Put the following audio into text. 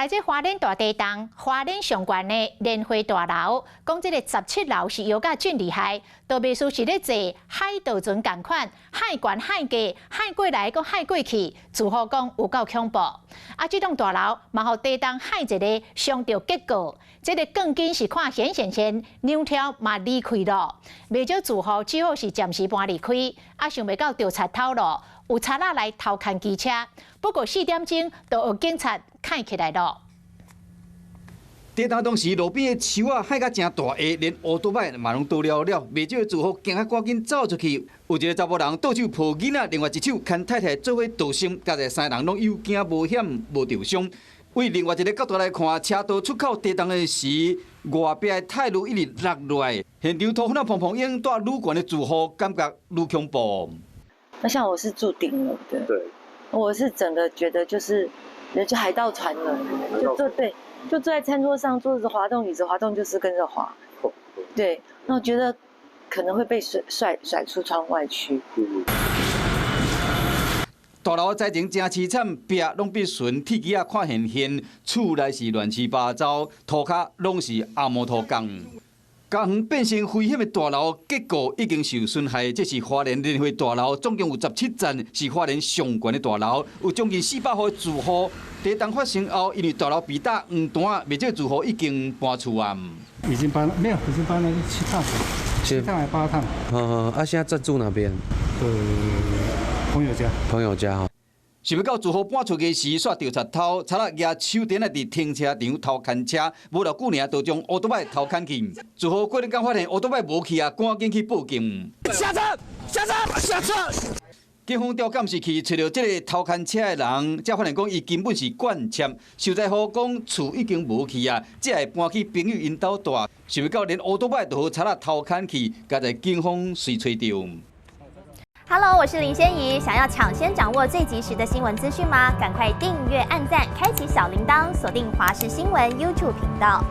来自花莲大地洞，花莲上悬的莲花大楼，讲这个17楼是摇甲真厉害，都秘书是咧坐海盗船同款，海悬海低，海过来搁海过去，自好讲有够恐怖。啊，这栋大楼嘛，互地洞海一个上着结果，这个更紧是看现两条嘛离开了，未少住户只好是暂时搬离开，啊，想袂到着贼偷咯。 有贼仔来偷看机车，不过4点钟就有警察看起来了。地震当时路边的树啊，海甲真大下，连乌多摆嘛拢倒了了，未少住户惊啊赶紧走出去。有一个查甫人倒手抱囡仔，另外一手牵太太做伙逃生，加在3人拢有惊无险无受伤。为另外一个角度来看，车道出口地震的时，外壁的铁路一直落落来，现场土粉啊碰碰影，带愈悬的住户感觉愈恐怖。 那像我是住顶楼的，对，我是整个觉得就是海盗船了，就坐在餐桌上坐着滑动椅子，滑动就是跟着滑，对，那我觉得可能会被甩出窗外去。大楼灾情真凄惨，壁拢被顺铁机啊看现，厝内是乱七八糟，涂骹拢是阿摩土钢。 家园变成危险的大楼，结构已经受损害。这是花莲莲花大楼，总共有17层，是花莲上悬的大楼，有将近400户住户。地震发生后，因为大楼被打黄单，未少住户已经搬厝啊。已经搬了，没有，已经搬了7趟还8趟。现在在住哪边？朋友家。朋友家哈。 想要到住户搬出去时，煞着贼偷，贼仔举手电啊伫停车场偷牵车，无偌久尔就将乌多摆偷牵去。住户过日间发现乌多摆无去啊，赶紧去报警。下车！下车！下车！警方调监视器找到这个偷牵车的人，才发现讲伊根本是惯窃。受灾户讲厝已经无去啊，只会搬去朋友因兜住。想要到连乌多摆都互贼仔偷牵去，加在警方随找着。 Hello， 我是林仙怡。想要抢先掌握最及时的新闻资讯吗？赶快订阅、按赞、开启小铃铛，锁定华视新闻 YouTube 频道。